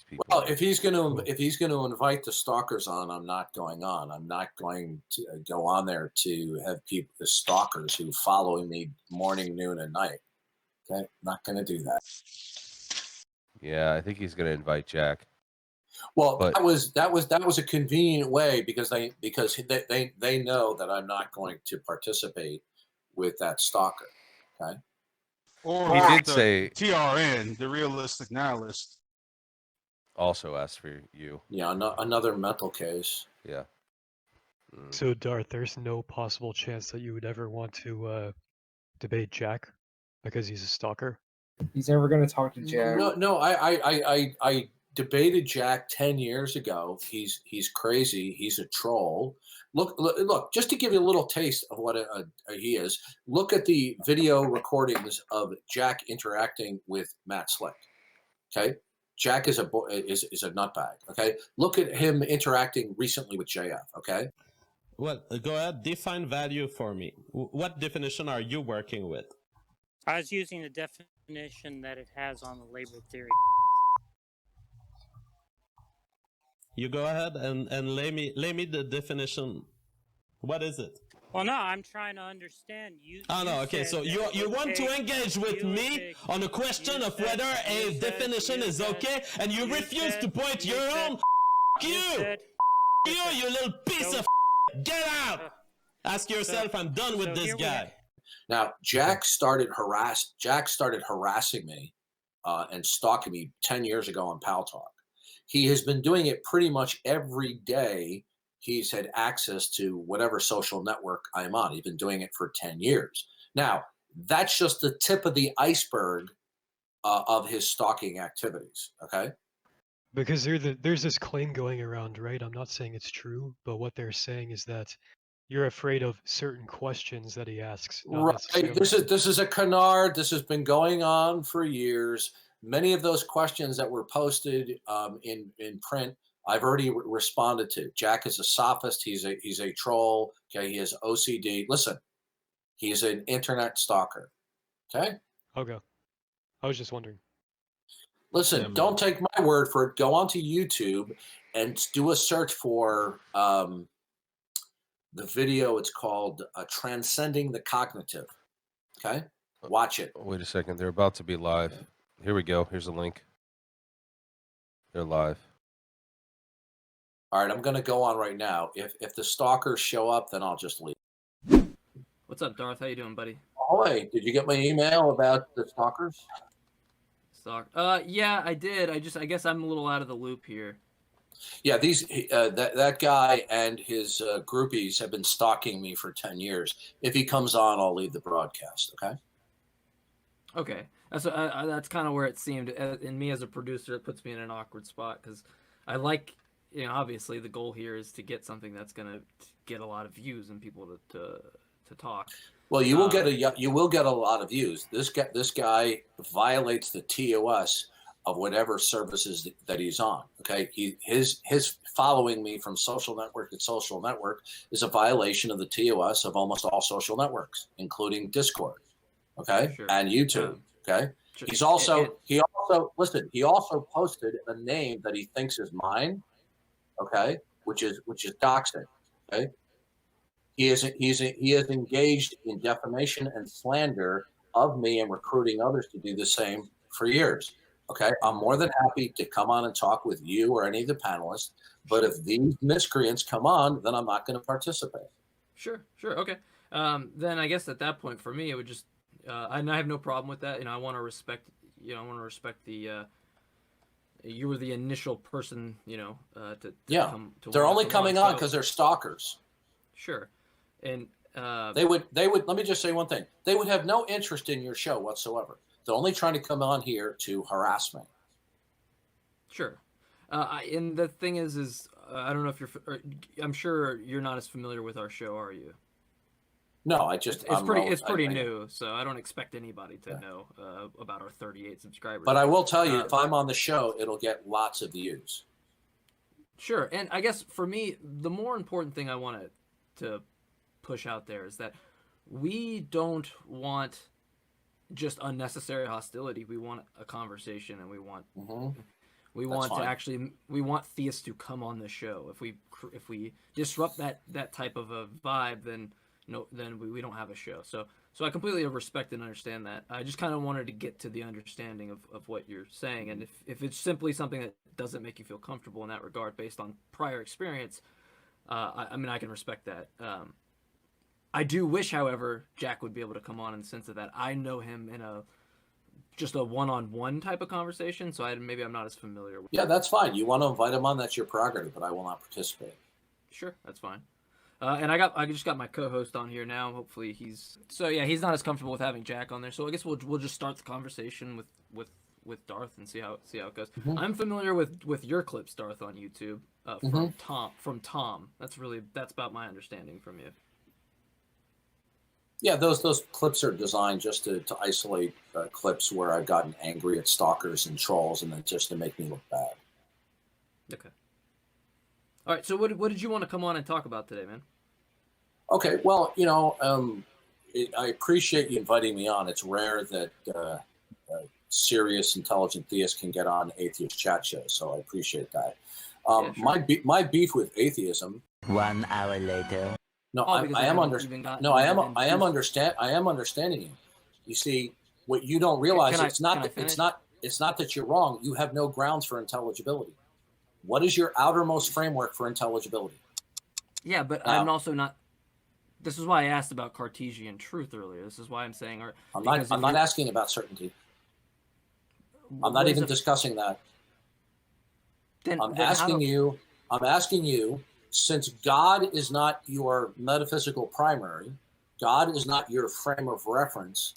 people. Well, if he's going to invite the stalkers on, I'm not going on. I'm not going to go on there to have people, the stalkers who follow me morning, noon, and night. Okay, not going to do that. Yeah, I think he's going to invite Jack. Well, But that was a convenient way because they know that I'm not going to participate with that stalker. Okay. Or he did the say TRN, the realistic nihilist. also asked for you. Yeah, another mental case. Yeah. So, Darth, there's no possible chance that you would ever want to debate Jack because he's a stalker? He's never going to talk to Jack. No. I debated Jack 10 years ago. He's crazy. He's a troll. Look. Just to give you a little taste of what he is, look at the video recordings of Jack interacting with Matt Slick. Okay, Jack is a nutbag. Okay, look at him interacting recently with JF. Okay. Well, go ahead. Define value for me. What definition are you working with? I was using the definition that it has on the labor theory. You go ahead and lay me the definition. What is it? Well, no, I'm trying to understand. Okay. So you want to engage with me on the question of whether a definition is okay, and you refuse to point your own. You little piece of. Get out! Ask yourself. I'm done with this guy. Now, Jack started harassing me and stalking me 10 years ago on Pal Talk. He has been doing it pretty much every day. He's had access to whatever social network I'm on. He's been doing it for 10 years. Now, that's just the tip of the iceberg of his stalking activities, okay? Because there's this claim going around, right? I'm not saying it's true, but what they're saying is that you're afraid of certain questions that he asks. Right. This is a canard. This has been going on for years. Many of those questions that were posted in print, I've already responded to. Jack is a sophist. He's a troll. Okay, he has OCD. Listen, he's an internet stalker. Okay. Okay. I was just wondering. Listen, don't take my word for it. Go onto YouTube and do a search for the video. It's called Transcending the Cognitive. Okay? Watch it. Wait a second. They're about to be live. Here we go. Here's a link. They're live. All right, I'm going to go on right now. If the stalkers show up, then I'll just leave. What's up, Darth? How you doing, buddy? Oh, hey, did you get my email about the stalkers? Yeah, I did. I guess I'm a little out of the loop here. Yeah, that guy and his groupies have been stalking me for 10 years. If he comes on, I'll leave the broadcast. Okay. Okay, that's kind of where it seemed. In me as a producer, it puts me in an awkward spot because I like, obviously the goal here is to get something that's gonna get a lot of views and people to talk. Well, you will get a lot of views. This guy violates the TOS of whatever services that he's on. Okay, his following me from social network to social network is a violation of the TOS of almost all social networks, including Discord. Okay, sure. And YouTube. Okay, sure. He also posted a name that he thinks is mine. Okay, which is doxing. Okay. He is engaged in defamation and slander of me and recruiting others to do the same for years. Okay, I'm more than happy to come on and talk with you or any of the panelists. But if these miscreants come on, then I'm not going to participate. Sure, okay. Then I guess at that point for me, it would just, and I have no problem with that. I want to respect. I want to respect the. You were the initial person, to come to. They're only coming on because they're stalkers. Sure. And they would let me just say one thing. They would have no interest in your show whatsoever. They're only trying to come on here to harass me. Sure. And the thing is I don't know if I'm sure you're not as familiar with our show, are you? No, it's pretty new, so I don't expect anybody to know about our 38 subscribers. But I will tell you, if I'm on the show, it'll get lots of views. Sure. And I guess for me, the more important thing I want to push out there is that we don't want just unnecessary hostility. We want a conversation, and we want We That's want fine. to actually we want theists to come on the show. If we disrupt that type of a vibe, then we don't have a show. So I completely respect and understand that. I just kind of wanted to get to the understanding of what you're saying, and if it's simply something that doesn't make you feel comfortable in that regard based on prior experience, I mean, I can respect that. I do wish, however, Jack would be able to come on in the sense of that I know him in just a one-on-one type of conversation, so maybe I'm not as familiar with. Yeah, that's fine. You want to invite him on, that's your prerogative, but I will not participate. Sure, that's fine. And I just got my co-host on here now. Hopefully he's not as comfortable with having Jack on there. So I guess we'll just start the conversation with Darth and see how it goes. Mm-hmm. I'm familiar with your clips, Darth, on YouTube from Tom. That's about my understanding from you. Yeah, those clips are designed just to isolate clips where I've gotten angry at stalkers and trolls, and then just to make me look bad. Okay. All right. So what did you want to come on and talk about today, man? Okay. Well, I appreciate you inviting me on. It's rare that serious, intelligent theists can get on atheist chat shows, so I appreciate that. Yeah, sure. My beef with atheism. 1 hour later. No, I am understanding you. You see, what you don't realize, it's not that you're wrong. You have no grounds for intelligibility. What is your outermost framework for intelligibility? Yeah, but I'm also not. This is why I asked about Cartesian truth earlier. This is why I'm saying. I'm not asking about certainty. I'm not even discussing that. I'm asking you, since God is not your metaphysical primary, God is not your frame of reference.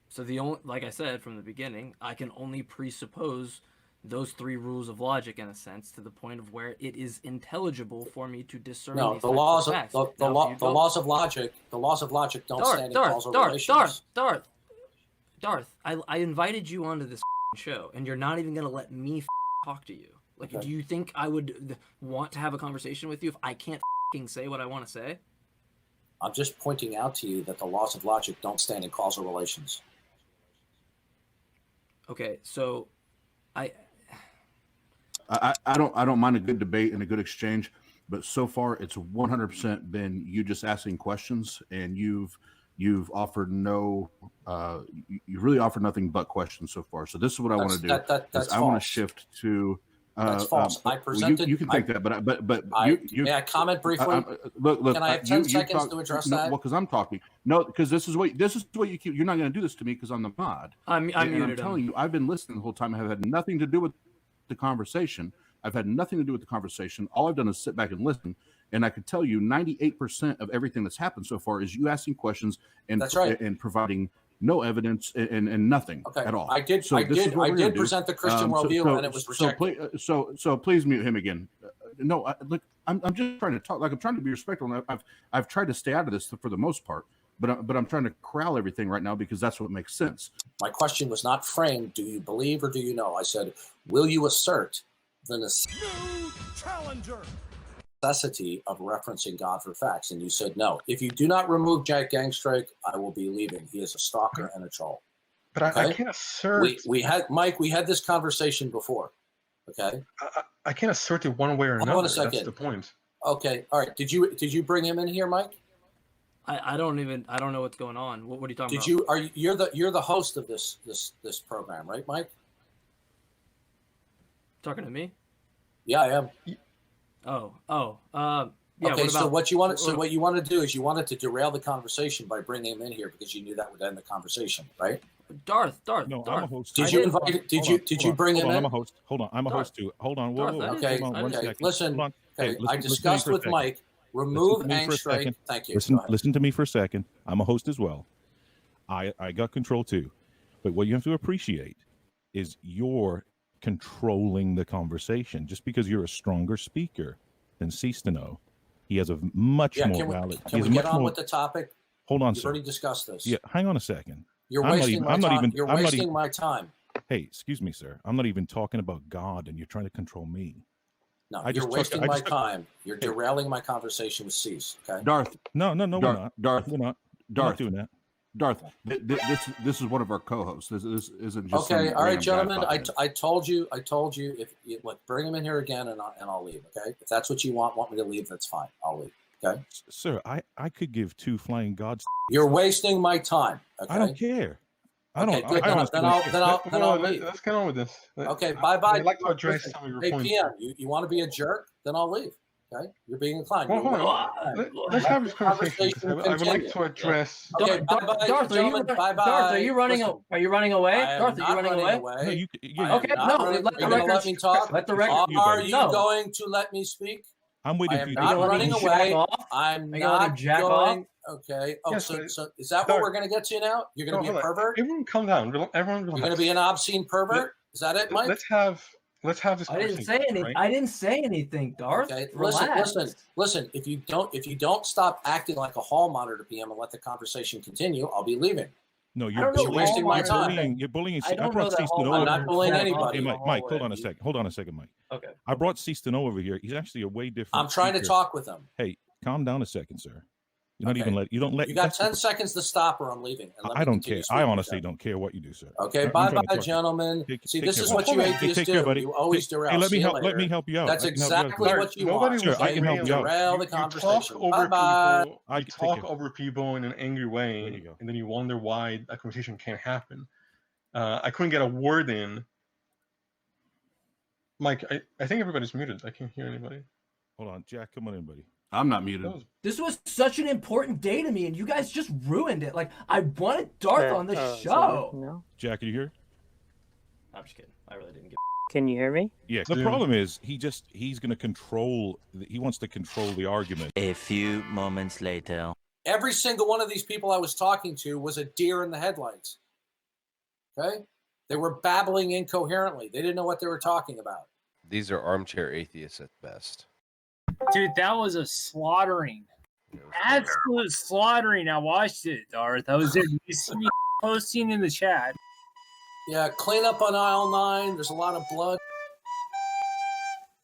So like I said from the beginning, I can only presuppose those 3 rules of logic in a sense to the point of where it is intelligible for me to discern. No, these the laws of facts. the laws of logic don't stand in causal relations. Darth, I invited you onto this show, and you're not even gonna let me talk to you. Like, okay. Do you think I would want to have a conversation with you if I can't say what I want to say? I'm just pointing out to you that the laws of logic don't stand in causal relations. Okay, so I don't mind a good debate and a good exchange, but so far it's 100% been you just asking questions, and you've offered you really offered nothing but questions so far. So this is what I want to do. I want to shift to. That's false. I presented. You can think that, but may I comment briefly? Look. Can I have 10 seconds to address that? Well, because I'm talking. No, because this is what you keep. You're not going to do this to me because I'm the mod. I'm telling you, I've been listening the whole time. I have had nothing to do with the conversation. I've had nothing to do with the conversation. All I've done is sit back and listen. And I can tell you, 98% of everything that's happened so far is you asking questions and that's right. and providing no evidence and nothing at all. I did present the Christian worldview, and it was rejected. So please mute him again. No, look, I'm just trying to talk. Like, I'm trying to be respectful. And I've tried to stay out of this for the most part, but I'm trying to corral everything right now because that's what makes sense. My question was not framed. Do you believe or do you know? I said, will you assert the necessity of referencing God for facts? And you said no. If you do not remove Jack Gangstrike, I will be leaving. He is a stalker and a troll. But okay? I can't assert. We had this conversation before. Okay. I can't assert it one way or another. Hold on a second. That's the point. Okay. All right. Did you bring him in here, Mike? I don't know what's going on. What are you talking about? You're the host of this program, right, Mike? Talking to me? Yeah, I am. Yeah, okay, so what you want to do is you wanted to derail the conversation by bringing him in here because you knew that would end the conversation, right? Darth. No, Darth. I'm a host. Did you bring him in? I'm a host. Hold on. I'm a host too. Hold on. Okay. One second. Listen. Hey, I discussed with Mike. Remove Angstreich. Thank you. Listen to me for a second. I'm a host as well. I got control too, but what you have to appreciate is you're controlling the conversation. Just because you're a stronger speaker than Seastano, he has a much more valid. Can we get on with the topic? Hold on, We've already discussed this. Yeah, hang on a second. You're wasting my time. You're wasting my time. Hey, excuse me, sir. I'm not even talking about God, and you're trying to control me. No, you're wasting my time. You're derailing my conversation with Cease. Okay, Darth. No, we're not. Darth. We're not. Darth. We're not doing that. Darth, this is one of our co-hosts. This isn't just Okay, some all right, random guy gentlemen. popping in. I told you. If you look, bring him in here again, and I'll leave. Okay, if that's what you want me to leave, that's fine. I'll leave. Okay, Sir, I could give two flying gods. you're wasting my time. Okay, I don't care. I don't. Okay, good. I honestly don't care. Then I'll leave. Let's get on with this. Okay, bye. I'd like to address some of your Hey, points. PM, you want to be a jerk? Then I'll leave. Okay, you're being inclined. Well, hold on. Let's have this conversation. I would like to address. Okay, bye-bye, Darth, gentlemen. Bye-bye. Darth, are you running? Listen, Are you running away? I am Darth, are you not running running away? away. No, you, I Okay, am not no, running- let the You're gonna record. let me talk? Let the record. Are you No. going to let me speak? I'm waiting I for am you not to. running jack away. off? I'm Are you gonna let him not jack going. Okay. Oh, Yes, so is that what Darth. we're going to get to now? You're going to be a hold on. pervert? Everyone, calm down. Everyone, You're going to be an obscene pervert? Is that it, Mike? Let's have this I conversation. didn't say anything. right? I didn't say anything, Darth. Okay. Relax. Listen. If you don't stop acting like a hall monitor, PM, and let the conversation continue, I'll be leaving. No, I you're don't know bullying. wasting my You're time. bullying. You're bullying. I don't brought know that Cease to hall know I'm over. not bullying monitor- anybody. Hey, Mike, hold on a hallway. second. Hold on a second, Mike. Okay. I brought Cease to know over here. He's actually a way different. I'm trying to speaker. talk with him. Hey, calm down a second, sir. You're not Okay. even let. You don't let. You got that's the- 10 seconds to stop or I'm leaving. And let I me don't continue care. speaking I with honestly them. don't care what you do, sir. Okay, I'm trying to bye-bye, talk to you. gentlemen. Take See, care, this is buddy. what you Hey, atheists take care, do. buddy. You always derail. Hey, let See me you help. Let later. me help you out. That's I can help you out. exactly what you Nobody want. was Sure, I can help you out. Derail the You talk conversation. over Bye-bye. people. I You take talk care. over people in an angry way, There you go. and then you wonder why a conversation can't happen. I couldn't get a word in. Mike, I think everybody's muted. I can't hear anybody. Hold on, Jack. Come on in, buddy. I'm not muted. That was- This was such an important day to me, and you guys just ruined it. Like, I wanted Darth on the show. No. Jack, are you here? I'm just kidding. I really didn't get. Can you hear me? Yeah. The problem is he's going to control. He wants to control the argument. A few moments later. Every single one of these people I was talking to was a deer in the headlights. Okay? They were babbling incoherently. They didn't know what they were talking about. These are armchair atheists at best. Dude, that was a slaughtering. Absolute slaughtering. I watched it, Darth. I was there. You see me posting in the chat. Yeah, clean up on aisle 9. There's a lot of blood.